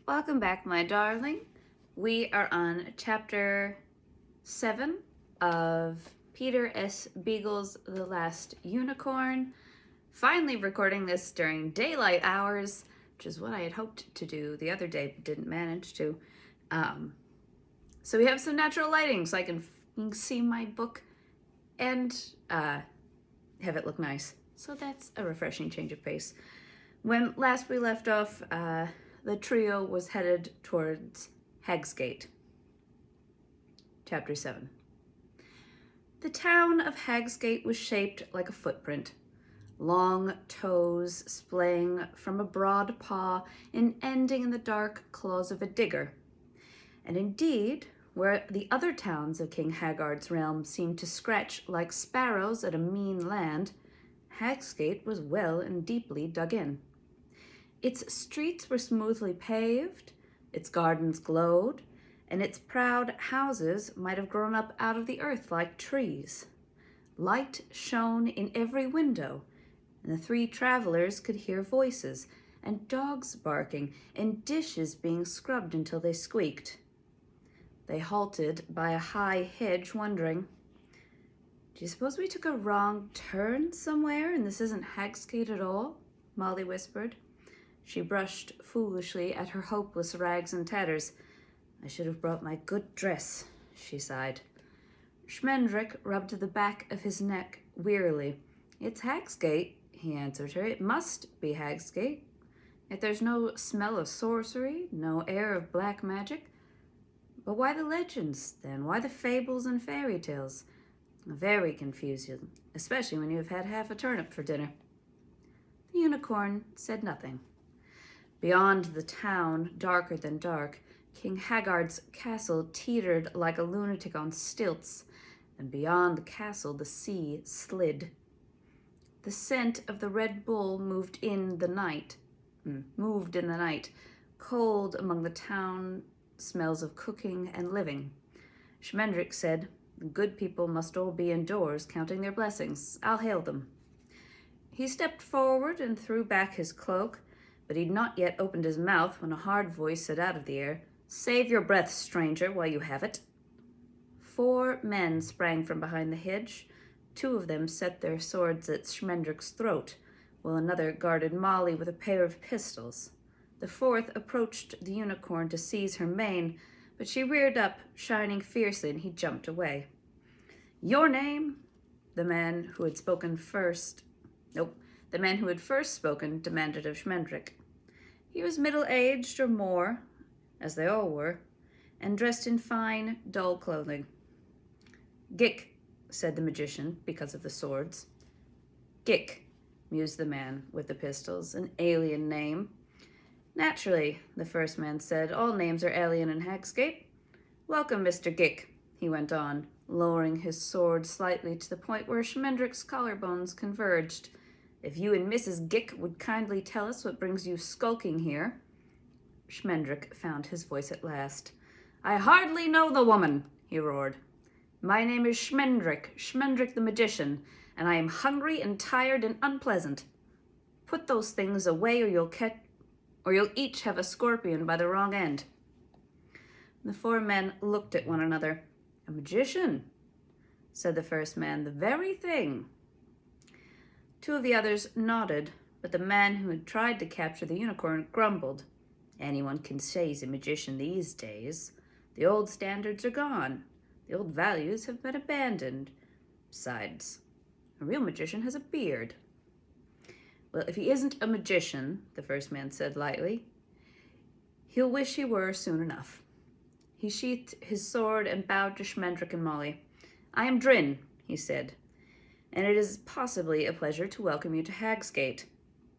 Welcome back, my darling. We are on chapter 7 of Peter S. Beagle's The Last Unicorn. Finally recording this during daylight hours, which is what I had hoped to do the other day, but didn't manage to. So we have some natural lighting so I can see my book and have it look nice. So that's a refreshing change of pace. When last we left off, the trio was headed towards Hagsgate. Chapter 7. The town of Hagsgate was shaped like a footprint, long toes splaying from a broad paw and ending in the dark claws of a digger. And indeed, where the other towns of King Haggard's realm seemed to scratch like sparrows at a mean land, Hagsgate was well and deeply dug in. Its streets were smoothly paved, its gardens glowed, and its proud houses might have grown up out of the earth like trees. Light shone in every window, and the three travelers could hear voices, and dogs barking, and dishes being scrubbed until they squeaked. They halted by a high hedge, wondering, "Do you suppose we took a wrong turn somewhere, and this isn't Hagsgate at all?" Molly whispered. She brushed foolishly at her hopeless rags and tatters. "I should have brought my good dress," she sighed. Schmendrick rubbed the back of his neck wearily. "It's Hagsgate," he answered her. "It must be Hagsgate. Yet there's no smell of sorcery, no air of black magic. But why the legends, then? Why the fables and fairy tales? Very confusing, especially when you have had half a turnip for dinner." The unicorn said nothing. Beyond the town, darker than dark, King Haggard's castle teetered like a lunatic on stilts, and beyond the castle the sea slid. The scent of the Red Bull moved in the night, cold among the town smells of cooking and living. Schmendrick said, "The good people must all be indoors, counting their blessings. I'll hail them." He stepped forward and threw back his cloak, but he'd not yet opened his mouth when a hard voice said out of the air, "Save your breath, stranger, while you have it." 4 men sprang from behind the hedge. 2 of them set their swords at Schmendrick's throat, while another guarded Molly with a pair of pistols. The 4th approached the unicorn to seize her mane, but she reared up, shining fiercely, and he jumped away. "Your name?" The man who had first spoken demanded of Schmendrick. He was middle-aged or more, as they all were, and dressed in fine, dull clothing. "Gick," said the magician, because of the swords. "Gick," mused the man with the pistols, "an alien name." "Naturally," the first man said, "all names are alien in Hagsgate. Welcome, Mr. Gick," he went on, lowering his sword slightly to the point where Schmendrick's collarbones converged. "If you and Mrs. Gick would kindly tell us what brings you skulking here." Schmendrick found his voice at last. "I hardly know the woman," he roared. "My name is Schmendrick the magician, and I am hungry and tired and unpleasant. Put those things away or you'll each have a scorpion by the wrong end." The 4 men looked at one another. "A magician," said the first man. "The very thing." 2 of the others nodded, but the man who had tried to capture the unicorn grumbled. "Anyone can say he's a magician these days. The old standards are gone. The old values have been abandoned. Besides, a real magician has a beard." "Well, if he isn't a magician," the first man said lightly, "he'll wish he were soon enough." He sheathed his sword and bowed to Schmendrick and Molly. "I am Drin," he said, "and it is possibly a pleasure to welcome you to Hagsgate.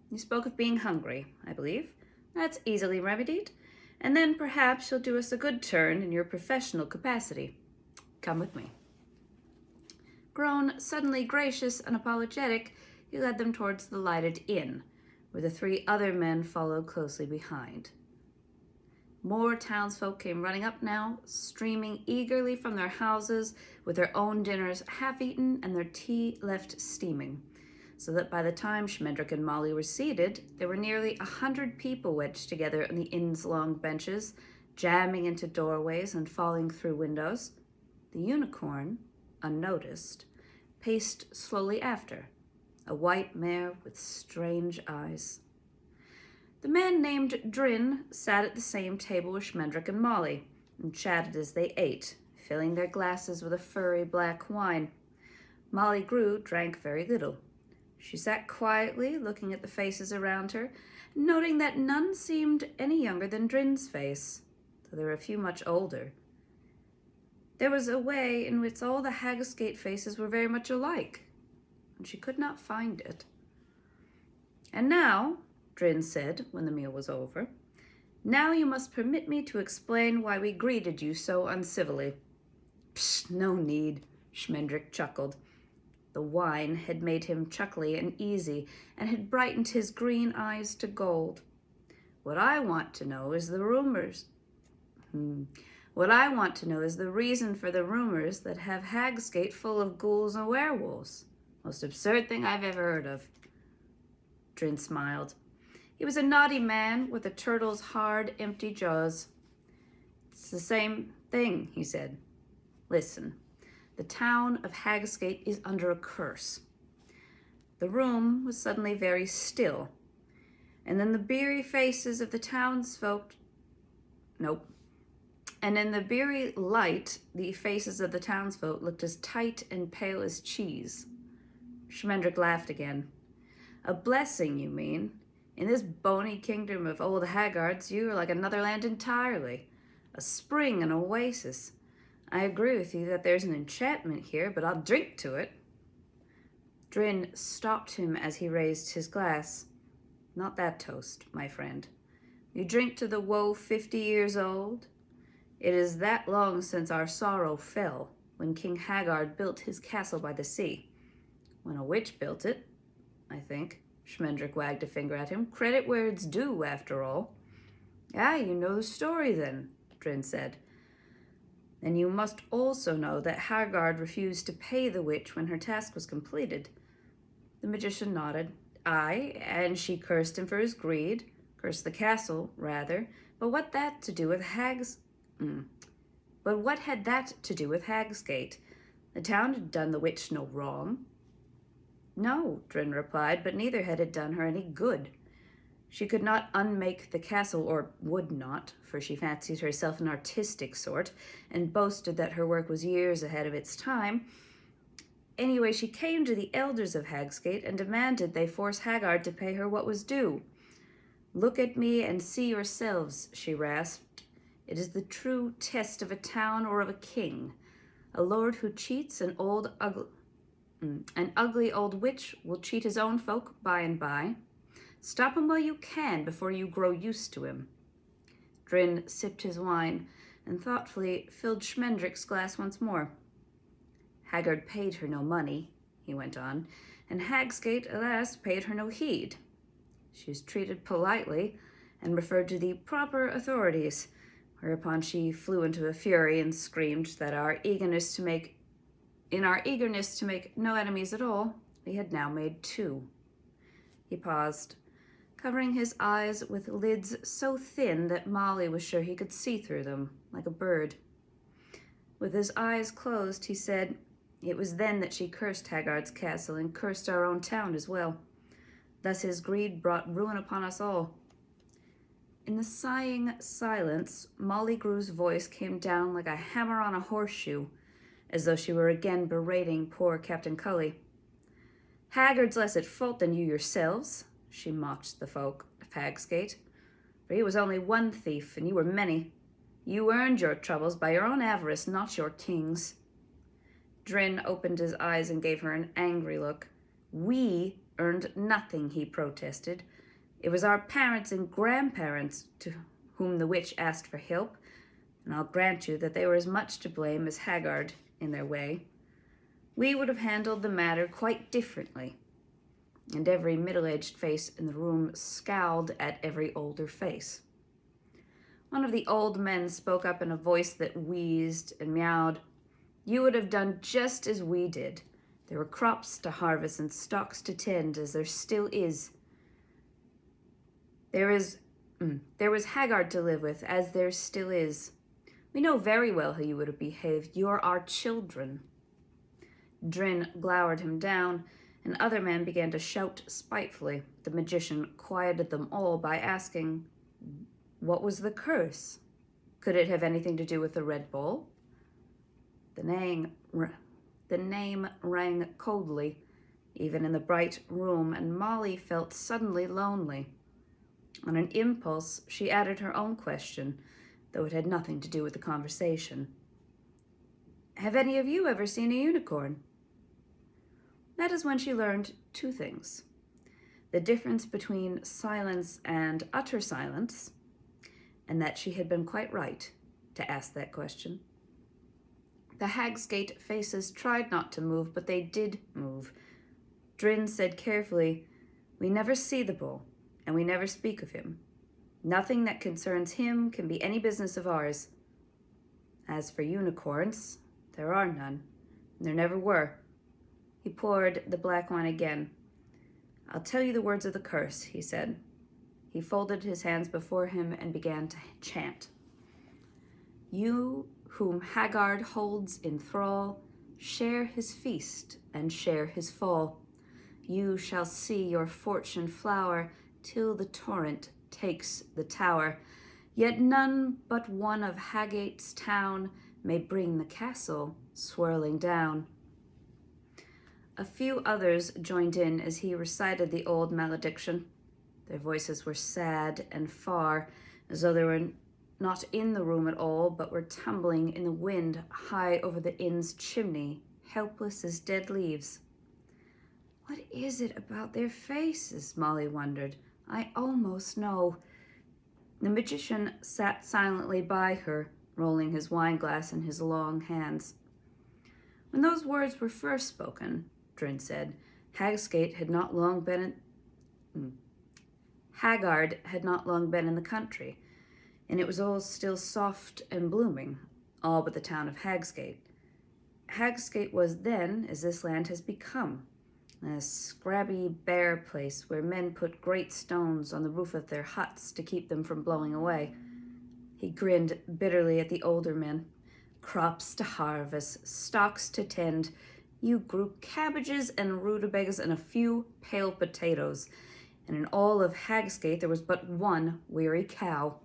You spoke of being hungry, I believe. That's easily remedied, and then perhaps you'll do us a good turn in your professional capacity. Come with me." Grown suddenly gracious and apologetic, he led them towards the lighted inn, where the 3 other men followed closely behind. More townsfolk came running up now, streaming eagerly from their houses with their own dinners half-eaten and their tea left steaming. so that by the time Schmendrick and Molly were seated, there were nearly 100 people wedged together on the inn's long benches, jamming into doorways and falling through windows. The unicorn, unnoticed, paced slowly after, a white mare with strange eyes. The man named Drin sat at the same table with Schmendrick and Molly, and chatted as they ate, filling their glasses with a furry black wine. Molly Grew drank very little. She sat quietly, looking at the faces around her, noting that none seemed any younger than Drin's face, though there were a few much older. There was a way in which all the Hagsgate faces were very much alike, and she could not find it. "And now," Drin said when the meal was over, "now you must permit me to explain why we greeted you so uncivilly." "Psst, no need," Schmendrick chuckled. The wine had made him chuckly and easy, and had brightened his green eyes to gold. What I want to know is the reason for the rumors that have Hagsgate full of ghouls and werewolves. Most absurd thing I've ever heard of." Drin smiled. He was a naughty man with a turtle's hard, empty jaws. "It's the same thing," he said. "Listen, the town of Hagsgate is under a curse." The room was suddenly very still, and then the beery faces of the townsfolk... And in the beery light, the faces of the townsfolk looked as tight and pale as cheese. Schmendrick laughed again. "A blessing, you mean? In this bony kingdom of old haggards, you are like another land entirely. A spring, an oasis. I agree with you that there's an enchantment here, but I'll drink to it." Drin stopped him as he raised his glass. "Not that toast, my friend. You drink to the woe 50 years old? It is that long since our sorrow fell, when King Haggard built his castle by the sea. When a witch built it, I think." Schmendrick wagged a finger at him. "Credit where it's due, after all." "Ah, you know the story, then," Drin said. "Then you must also know that Haggard refused to pay the witch when her task was completed." The magician nodded. "Aye, and she cursed him for his greed. Cursed the castle, rather. But what had that to do with Hagsgate? The town had done the witch no wrong." "No," Drin replied, "but neither had it done her any good. She could not unmake the castle, or would not, for she fancied herself an artistic sort, and boasted that her work was years ahead of its time. Anyway, she came to the elders of Hagsgate and demanded they force Haggard to pay her what was due. 'Look at me and see yourselves,' she rasped. 'It is the true test of a town or of a king. A lord who cheats an ugly old witch will cheat his own folk by and by. Stop him while you can before you grow used to him.'" Drin sipped his wine and thoughtfully filled Schmendrick's glass once more. "Haggard paid her no money," he went on, "and Hagsgate, alas, paid her no heed. She was treated politely and referred to the proper authorities, whereupon she flew into a fury and screamed that in our eagerness to make no enemies at all, we had now made 2. He paused, covering his eyes with lids so thin that Molly was sure he could see through them, like a bird. With his eyes closed, he said, "It was then that she cursed Haggard's castle and cursed our own town as well. Thus his greed brought ruin upon us all." In the sighing silence, Molly Grew's voice came down like a hammer on a horseshoe, as though she were again berating poor Captain Cully. "Haggard's less at fault than you yourselves," she mocked the folk of Hagsgate. "For he was only one thief, and you were many. You earned your troubles by your own avarice, not your king's." Drin opened his eyes and gave her an angry look. "We earned nothing," he protested. "It was our parents and grandparents to whom the witch asked for help, and I'll grant you that they were as much to blame as Haggard in their way. We would have handled the matter quite differently." And every middle-aged face in the room scowled at every older face. One of the old men spoke up in a voice that wheezed and meowed. "You would have done just as we did. There were crops to harvest and stocks to tend, as there still is. There was Haggard to live with, as there still is. We know very well how you would have behaved. You're our children. Drin glowered him down, and other men began to shout spitefully. The magician quieted them all by asking, what was the curse? Could it have anything to do with the Red Bull? The name rang coldly, even in the bright room, and Molly felt suddenly lonely. On an impulse, she added her own question, though it had nothing to do with the conversation. Have any of you ever seen a unicorn? That is when she learned two things. The difference between silence and utter silence, and that she had been quite right to ask that question. The Hagsgate faces tried not to move, but they did move. Drin said carefully, we never see the bull, and we never speak of him. Nothing that concerns him can be any business of ours. As for unicorns, there are none, and there never were. He poured the black wine again. I'll tell you the words of the curse, he said. He folded his hands before him and began to chant. You whom Haggard holds in thrall, share his feast and share his fall. You shall see your fortune flower till the torrent takes the tower. Yet none but one of Haggate's town may bring the castle swirling down. A few others joined in as he recited the old malediction. Their voices were sad and far, as though they were not in the room at all, but were tumbling in the wind high over the inn's chimney, helpless as dead leaves. What is it about their faces? Molly wondered. I almost know. The magician sat silently by her, rolling his wineglass in his long hands. When those words were first spoken, Drin said, Haggard had not long been in the country, and it was all still soft and blooming, all but the town of Hagsgate. Hagsgate was then, as this land has become, a scrabby, bare place where men put great stones on the roof of their huts to keep them from blowing away. He grinned bitterly at the older men. Crops to harvest, stocks to tend. You grew cabbages and rutabagas and a few pale potatoes, and in all of Hagsgate there was but one weary cow.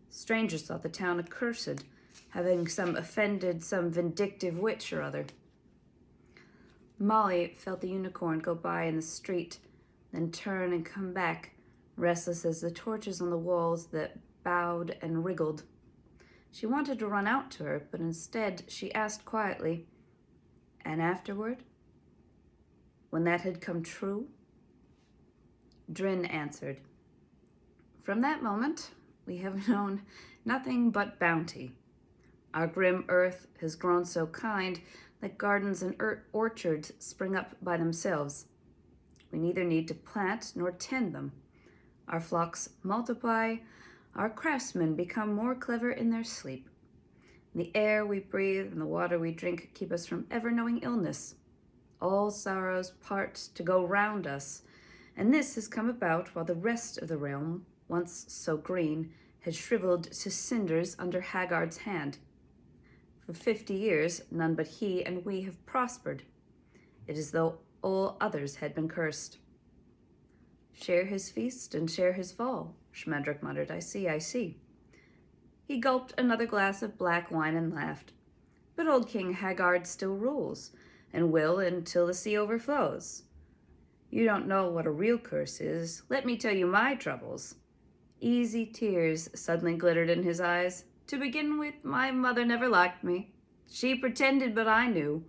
Strangers thought the town accursed, having some vindictive witch or other. Molly felt the unicorn go by in the street, then turn and come back, restless as the torches on the walls that bowed and wriggled. She wanted to run out to her, but instead she asked quietly, and afterward, when that had come true? Drin answered, from that moment, we have known nothing but bounty. Our grim earth has grown so kind that gardens and orchards spring up by themselves. We neither need to plant nor tend them. Our flocks multiply, our craftsmen become more clever in their sleep. The air we breathe and the water we drink keep us from ever knowing illness. All sorrows part to go round us, and this has come about while the rest of the realm, once so green, has shriveled to cinders under Haggard's hand. For 50 years, none but he and we have prospered. It is as though all others had been cursed. Share his feast and share his fall, Schmendrick muttered. I see. He gulped another glass of black wine and laughed. But old King Haggard still rules, and will until the sea overflows. You don't know what a real curse is. Let me tell you my troubles. Easy tears suddenly glittered in his eyes. To begin with, my mother never liked me. She pretended, but I knew.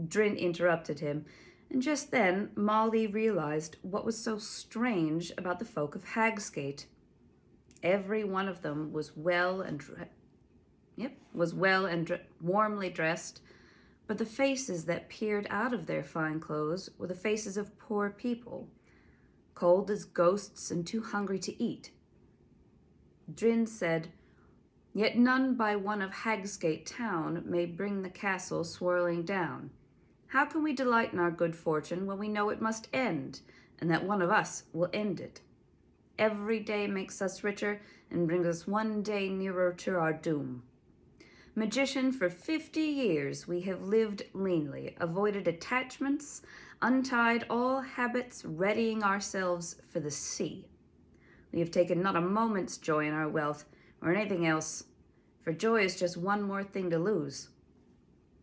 Drin interrupted him, and just then Molly realized what was so strange about the folk of Hagsgate. Every one of them was warmly dressed, but the faces that peered out of their fine clothes were the faces of poor people, cold as ghosts and too hungry to eat. Drin said, Yet none by one of Hagsgate town may bring the castle swirling down. How can we delight in our good fortune when we know it must end, and that one of us will end it? Every day makes us richer and brings us one day nearer to our doom. Magician, for 50 years we have lived leanly, avoided attachments, untied all habits, readying ourselves for the sea. We have taken not a moment's joy in our wealth or anything else, for joy is just one more thing to lose.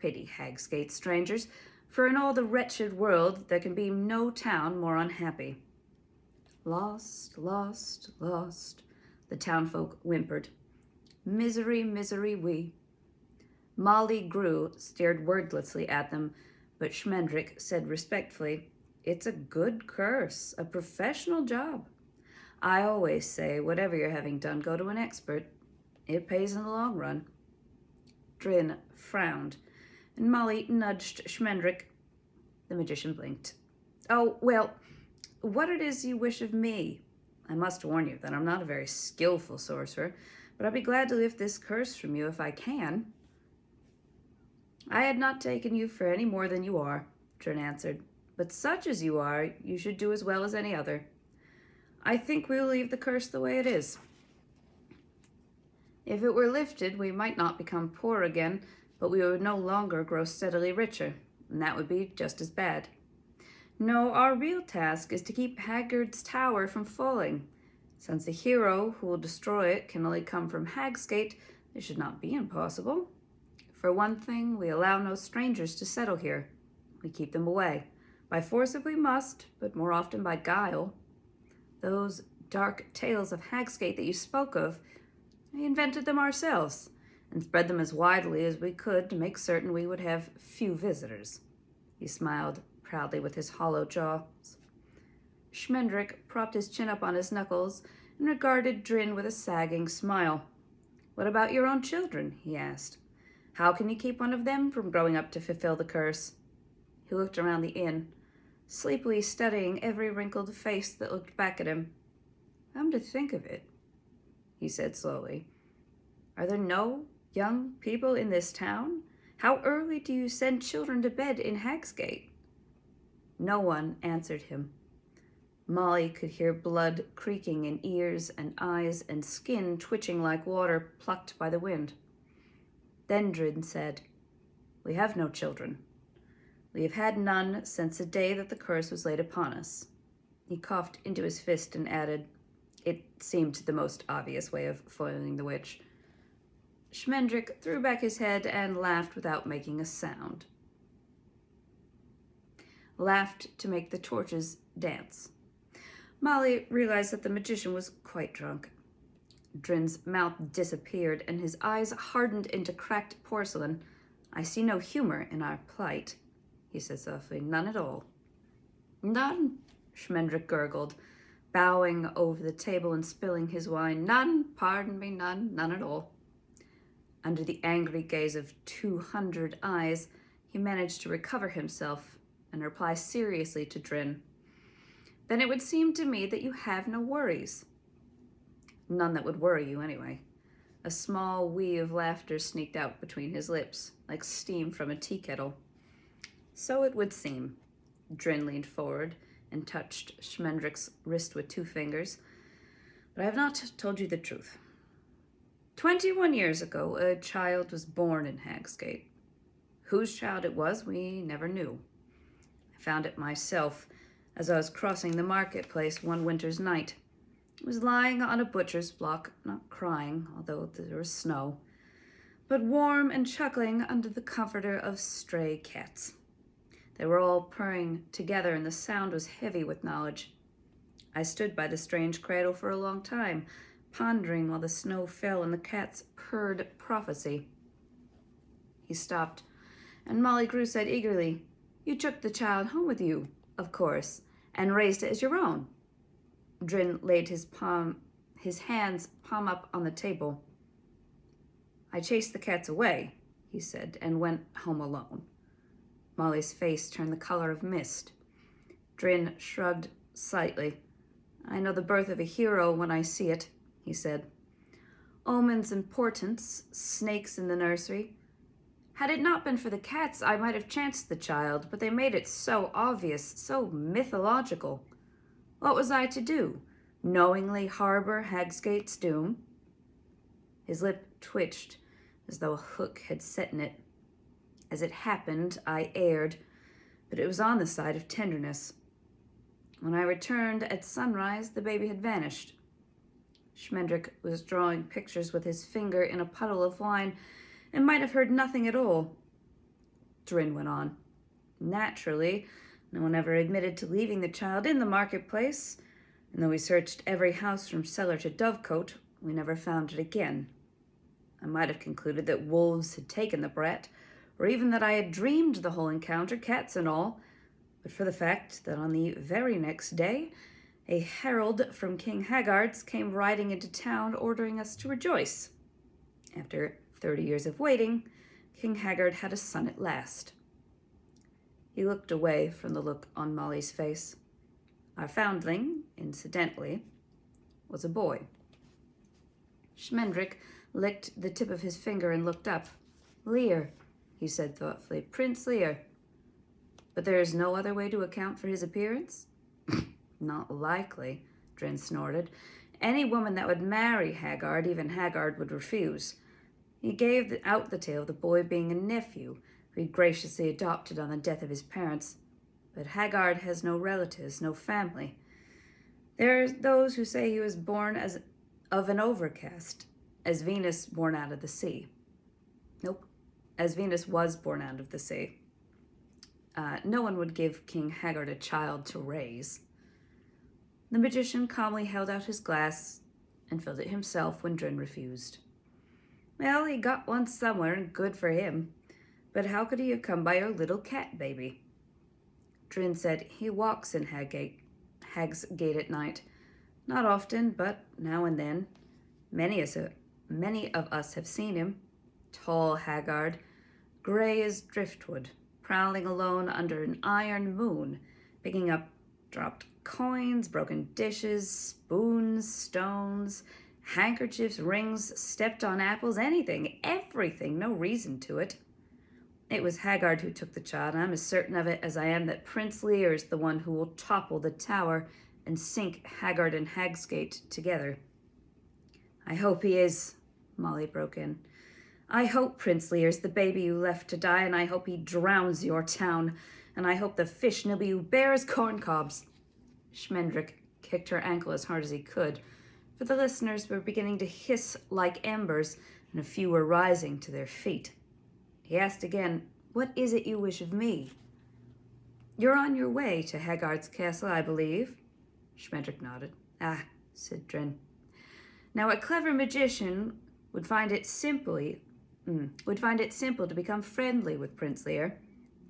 Pity Hagsgate, strangers, for in all the wretched world there can be no town more unhappy. Lost, lost, lost, the townfolk whimpered. Misery, misery we. Molly Grew stared wordlessly at them, but Schmendrick said respectfully, It's a good curse, a professional job. I always say, whatever you're having done, go to an expert. It pays in the long run. Drin frowned, and Molly nudged Schmendrick. The magician blinked. Oh, well, what it is you wish of me? I must warn you that I'm not a very skillful sorcerer, but I'd be glad to lift this curse from you if I can. I had not taken you for any more than you are, Drin answered, but such as you are, you should do as well as any other. I think we will leave the curse the way it is. If it were lifted, we might not become poor again, but we would no longer grow steadily richer, and that would be just as bad. No, our real task is to keep Haggard's tower from falling. Since the hero who will destroy it can only come from Hagsgate, it should not be impossible. For one thing, we allow no strangers to settle here. We keep them away. By force if we must, but more often by guile. Those dark tales of Hagsgate that you spoke of, we invented them ourselves, and spread them as widely as we could to make certain we would have few visitors. He smiled proudly with his hollow jaws. Schmendrick propped his chin up on his knuckles and regarded Drin with a sagging smile. What about your own children? He asked. How can you keep one of them from growing up to fulfill the curse? He looked around the inn, sleepily studying every wrinkled face that looked back at him. Come to think of it, he said slowly. Are there no young people in this town? How early do you send children to bed in Hagsgate? No one answered him. Molly could hear blood creaking in ears and eyes and skin twitching like water plucked by the wind. Then Drin said, We have no children. We have had none since the day that the curse was laid upon us. He coughed into his fist and added, It seemed the most obvious way of foiling the witch. Schmendrick threw back his head and laughed without making a sound. Laughed to make the torches dance. Molly realized that the magician was quite drunk. Drin's mouth disappeared, and his eyes hardened into cracked porcelain. I see no humor in our plight, he said softly. None at all. None, Schmendrick gurgled, bowing over the table and spilling his wine. None, pardon me, none at all. Under the angry gaze of 200 eyes, he managed to recover himself and reply seriously to Drin. Then it would seem to me that you have no worries. None that would worry you, anyway. A small wee of laughter sneaked out between his lips, like steam from a tea kettle. So it would seem. Drin leaned forward and touched Schmendrick's wrist with 2 fingers. But I have not told you the truth. 21 years ago, a child was born in Hagsgate. Whose child it was, we never knew. I found it myself as I was crossing the marketplace one winter's night. It was lying on a butcher's block, not crying, although there was snow, but warm and chuckling under the comforter of stray cats. They were all purring together, and the sound was heavy with knowledge. I stood by the strange cradle for a long time, pondering while the snow fell and the cats purred prophecy. He stopped, and Molly Grew said eagerly, You took the child home with you, of course, and raised it as your own. Drin laid his hands palm up on the table. I chased the cats away, he said, and went home alone. Molly's face turned the color of mist. Drin shrugged slightly. I know the birth of a hero when I see it, he said. Omens and portents, snakes in the nursery. Had it not been for the cats, I might have chanced the child, but they made it so obvious, so mythological. What was I to do? Knowingly harbor Hagsgate's doom? His lip twitched, as though a hook had set in it. As it happened, I erred, but it was on the side of tenderness. When I returned at sunrise, the baby had vanished. Schmendrick was drawing pictures with his finger in a puddle of wine and might have heard nothing at all. Drin went on. Naturally, no one ever admitted to leaving the child in the marketplace, and though we searched every house from cellar to dovecote, we never found it again. I might have concluded that wolves had taken the brat, or even that I had dreamed the whole encounter, cats and all, but for the fact that on the very next day, a herald from King Haggard's came riding into town ordering us to rejoice. After 30 years of waiting, King Haggard had a son at last. He looked away from the look on Molly's face. Our foundling, incidentally, was a boy. Schmendrick licked the tip of his finger and looked up. Lear, he said thoughtfully. Prince Lear. But there is no other way to account for his appearance? Not likely, Drin snorted. Any woman that would marry Haggard, even Haggard, would refuse. He gave out the tale of the boy being a nephew, who he graciously adopted on the death of his parents. But Haggard has no relatives, no family. There are those who say he was born as of an overcast, as Venus born out of the sea. Nope, as Venus was born out of the sea. No one would give King Haggard a child to raise. The magician calmly held out his glass and filled it himself when Drin refused. Well, he got one somewhere, and good for him. But how could he have come by your little cat baby? Drin said he walks in Hag's Gate at night. Not often, but now and then. Many of us have seen him. Tall Haggard, gray as driftwood, prowling alone under an iron moon, picking up dropped coins, broken dishes, spoons, stones, handkerchiefs, rings, stepped on apples, anything, everything, no reason to it. It was Haggard who took the child, and I'm as certain of it as I am that Prince Lear is the one who will topple the tower and sink Haggard and Hagsgate together. I hope he is, Molly broke in. I hope Prince Lear's the baby you left to die, and I hope he drowns your town, and I hope the fish nibble you bare as corncobs. Schmendrick kicked her ankle as hard as he could, for the listeners were beginning to hiss like embers, and a few were rising to their feet. He asked again, What is it you wish of me? You're on your way to Haggard's castle, I believe. Schmendrick nodded. Ah, said Drin. Now a clever magician would find it simple to become friendly with Prince Lear,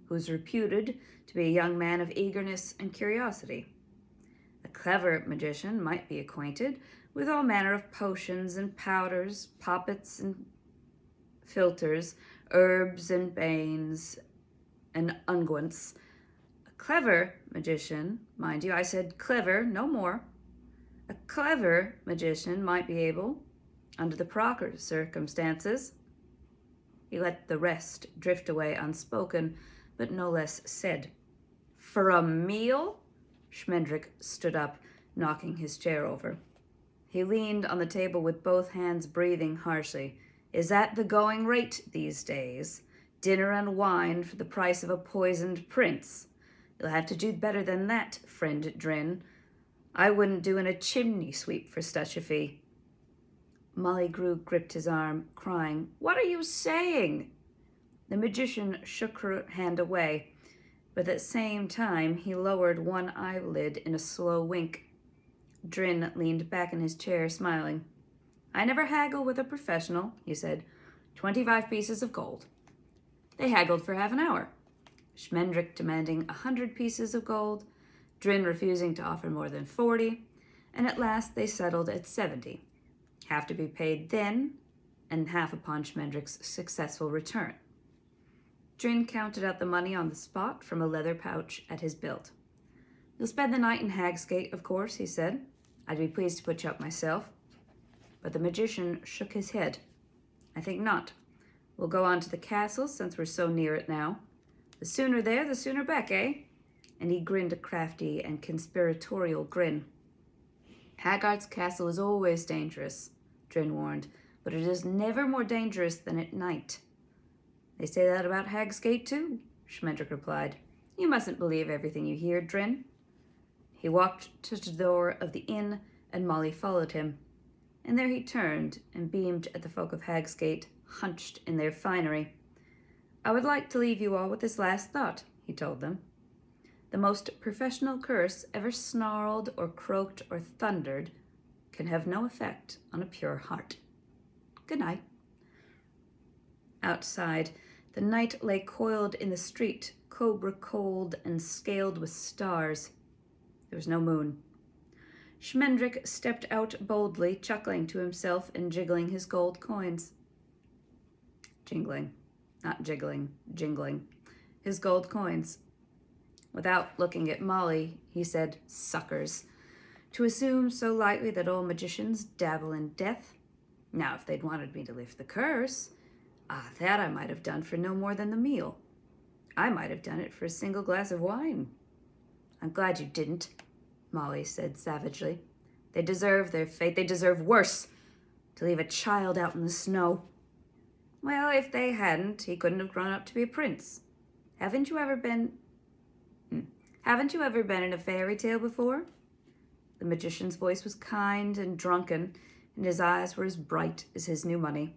who's reputed to be a young man of eagerness and curiosity. A clever magician might be acquainted with all manner of potions and powders, poppets and philters, herbs and banes and unguents. A clever magician, mind you, I said clever, no more. A clever magician might be able, under the proper circumstances. He let the rest drift away unspoken, but no less said. For a meal? Schmendrick stood up, knocking his chair over. He leaned on the table with both hands, breathing harshly. Is that the going rate these days? Dinner and wine for the price of a poisoned prince? You'll have to do better than that, friend Drin. I wouldn't do in a chimney sweep for such a fee. Molly Grew gripped his arm, crying, What are you saying? The magician shook her hand away, but at the same time he lowered one eyelid in a slow wink. Drin leaned back in his chair, smiling. I never haggle with a professional, he said. 25 pieces of gold. They haggled for half an hour, Schmendrick demanding 100 pieces of gold, Drin refusing to offer more than 40, and at last they settled at 70. Half to be paid then, and half upon Schmendrick's successful return. Drin counted out the money on the spot from a leather pouch at his belt. You'll spend the night in Hagsgate, of course, he said. I'd be pleased to put you up myself. But the magician shook his head. I think not. We'll go on to the castle since we're so near it now. The sooner there, the sooner back, eh? And he grinned a crafty and conspiratorial grin. Haggard's castle is always dangerous, Drin warned, but it is never more dangerous than at night. They say that about Hag's Gate, too, Schmendrick replied. You mustn't believe everything you hear, Drin. He walked to the door of the inn, and Molly followed him. And there he turned and beamed at the folk of Hag's Gate, hunched in their finery. I would like to leave you all with this last thought, he told them. The most professional curse ever snarled or croaked or thundered can have no effect on a pure heart. Good night. Outside, the night lay coiled in the street, cobra cold and scaled with stars. There was no moon. Schmendrick stepped out boldly, chuckling to himself and jiggling his gold coins. Jingling. Not jiggling, jingling. His gold coins. Without looking at Molly, he said, suckers. To assume so lightly that all magicians dabble in death. Now, if they'd wanted me to lift the curse, that I might have done for no more than the meal. I might have done it for a single glass of wine. I'm glad you didn't, Molly said savagely. They deserve their fate. They deserve worse. To leave a child out in the snow. Well, if they hadn't, he couldn't have grown up to be a prince. Haven't you ever been in a fairy tale before? The magician's voice was kind and drunken, and his eyes were as bright as his new money.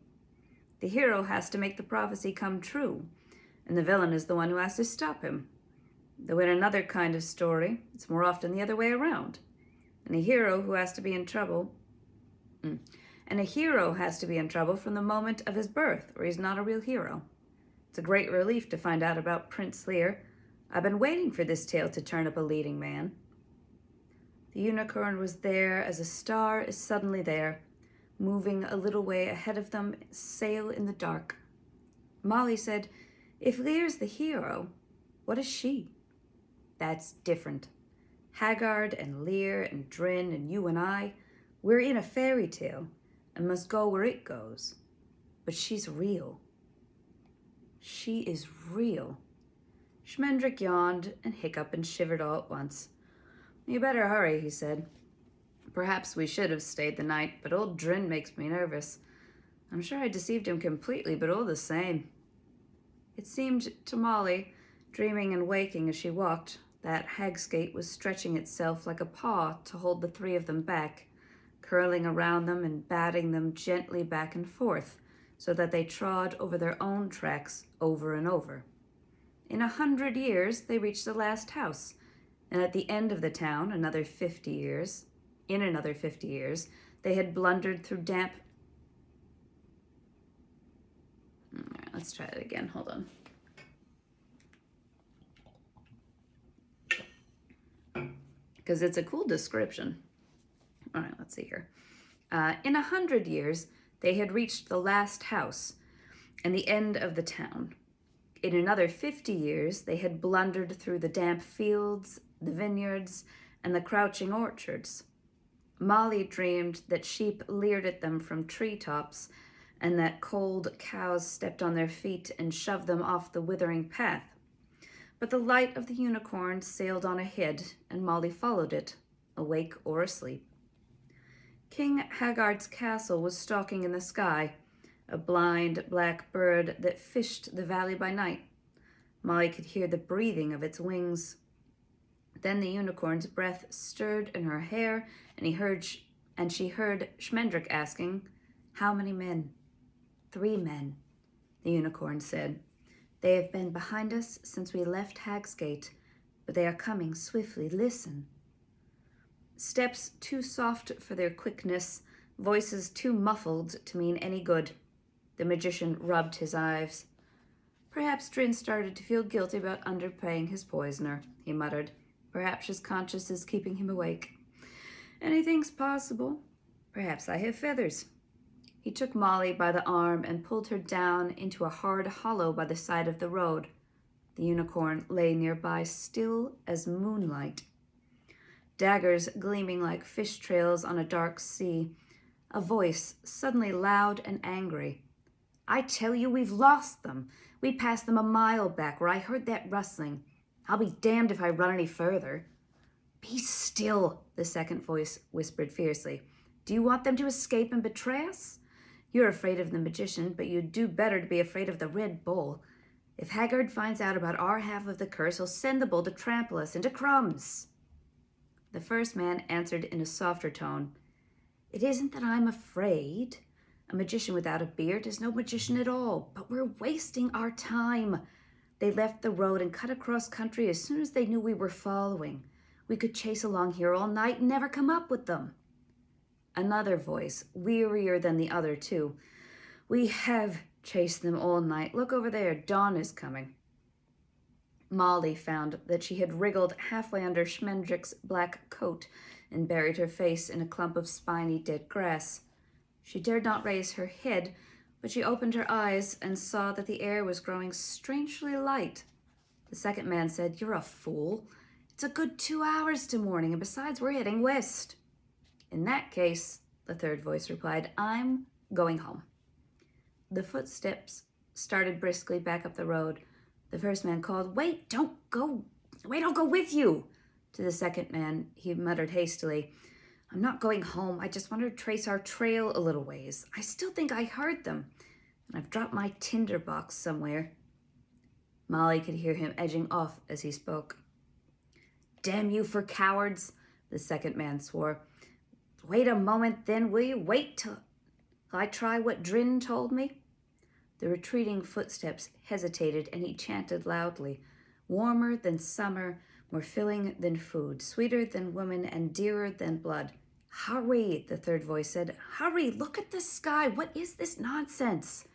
The hero has to make the prophecy come true, and the villain is the one who has to stop him. Though in another kind of story, it's more often the other way around. And a hero has to be in trouble from the moment of his birth, or he's not a real hero. It's a great relief to find out about Prince Lear. I've been waiting for this tale to turn up a leading man. The unicorn was there as a star is suddenly there, moving a little way ahead of them, sail in the dark. Molly said, if Lear's the hero, what is she? That's different. Haggard and Lear and Drin and you and I, we're in a fairy tale and must go where it goes. But she's real. She is real. Schmendrick yawned and hiccuped and shivered all at once. You better hurry, he said. Perhaps we should have stayed the night, but old Drin makes me nervous. I'm sure I deceived him completely, but all the same. It seemed to Molly, dreaming and waking as she walked, that Hag's Gate was stretching itself like a paw to hold the three of them back, curling around them and batting them gently back and forth, so that they trod over their own tracks over and over. In 100 years, they reached the last house, and at the end of the town, in another 50 years, they had blundered through damp... All right, let's try it again. Hold on. Because it's a cool description. All right, let's see here. In 100 years, they had reached the last house and the end of the town. In another 50 years, they had blundered through the damp fields, the vineyards, and the crouching orchards. Molly dreamed that sheep leered at them from treetops, and that cold cows stepped on their feet and shoved them off the withering path. But the light of the unicorn sailed on ahead, and Molly followed it, awake or asleep. King Haggard's castle was stalking in the sky, a blind black bird that fished the valley by night. Molly could hear the breathing of its wings. Then the unicorn's breath stirred in her hair, and she heard Schmendrick asking, "How many men?" "3 men," the unicorn said. "They have been behind us since we left Hag's Gate, but they are coming swiftly. Listen." Steps too soft for their quickness, voices too muffled to mean any good. The magician rubbed his eyes. "Perhaps Drin started to feel guilty about underpaying his poisoner," he muttered. "Perhaps his conscience is keeping him awake. Anything's possible. Perhaps I have feathers." He took Molly by the arm and pulled her down into a hard hollow by the side of the road. The unicorn lay nearby, still as moonlight. Daggers gleaming like fish trails on a dark sea. A voice, suddenly loud and angry. I tell you, we've lost them. We passed them a mile back where I heard that rustling. I'll be damned if I run any further. Be still, the second voice whispered fiercely. Do you want them to escape and betray us? You're afraid of the magician, but you'd do better to be afraid of the Red Bull. If Haggard finds out about our half of the curse, he'll send the bull to trample us into crumbs. The first man answered in a softer tone. It isn't that I'm afraid. A magician without a beard is no magician at all, but we're wasting our time. They left the road and cut across country as soon as they knew we were following. We could chase along here all night and never come up with them. Another voice, wearier than the other two. We have chased them all night. Look over there, dawn is coming. Molly found that she had wriggled halfway under Schmendrick's black coat and buried her face in a clump of spiny dead grass. She dared not raise her head, but she opened her eyes and saw that the air was growing strangely light. The second man said, You're a fool. It's a good 2 hours to morning, and besides, we're heading west. In that case, the third voice replied, I'm going home. The footsteps started briskly back up the road. The first man called, Wait, don't go with you. To the second man, he muttered hastily, I'm not going home. I just want to trace our trail a little ways. I still think I heard them, and I've dropped my tinderbox somewhere. Molly could hear him edging off as he spoke. Damn you for cowards, the second man swore. Wait a moment then, will you? Wait till I try what Drin told me. The retreating footsteps hesitated, and he chanted loudly, Warmer than summer, more filling than food, sweeter than woman, and dearer than blood. Hurry, the third voice said. Hurry, look at the sky. What is this nonsense?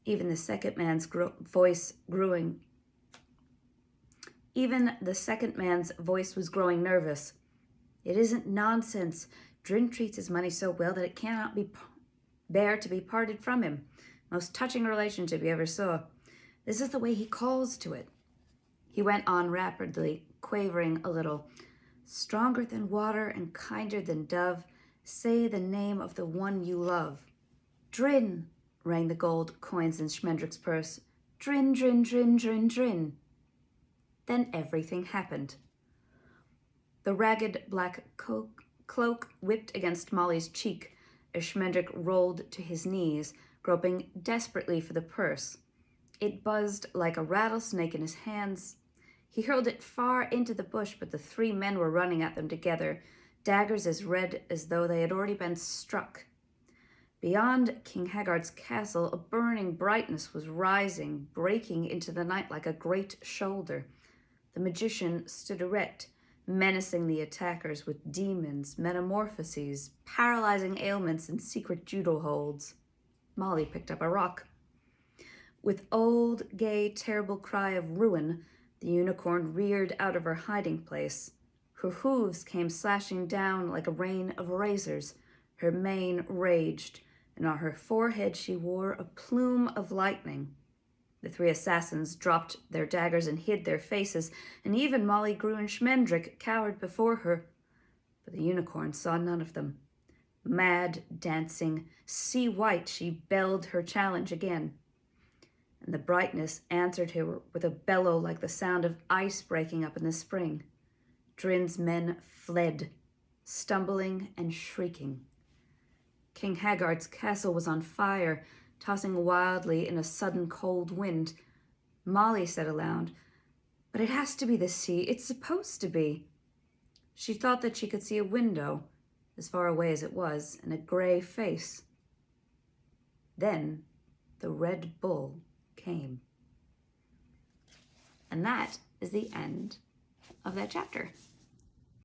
Even the second man's voice was growing nervous. It isn't nonsense. Drin treats his money so well that it cannot bear to be parted from him. Most touching relationship you ever saw. This is the way he calls to it. He went on rapidly, quavering a little. Stronger than water and kinder than dove, say the name of the one you love. Drin, rang the gold coins in Schmendrick's purse. Drin, drin, drin, drin, drin. Then everything happened. The ragged black cloak whipped against Molly's cheek as Schmendrick rolled to his knees, groping desperately for the purse. It buzzed like a rattlesnake in his hands. He hurled it far into the bush, but the three men were running at them together, daggers as red as though they had already been struck. Beyond King Haggard's castle, a burning brightness was rising, breaking into the night like a great shoulder. The magician stood erect, menacing the attackers with demons, metamorphoses, paralyzing ailments, and secret judo holds. Molly picked up a rock. With old, gay, terrible cry of ruin, the unicorn reared out of her hiding place. Her hooves came slashing down like a rain of razors. Her mane raged, and on her forehead she wore a plume of lightning. The three assassins dropped their daggers and hid their faces, and even Molly Grew and Schmendrick cowered before her. But the unicorn saw none of them. Mad, dancing, sea-white, she bellowed her challenge again. And the brightness answered her with a bellow like the sound of ice breaking up in the spring. Drin's men fled, stumbling and shrieking. King Haggard's castle was on fire, tossing wildly in a sudden cold wind. Molly said aloud, But it has to be the sea. It's supposed to be. She thought that she could see a window, as far away as it was, and a gray face. Then the Red Bull came. And that is the end of that chapter.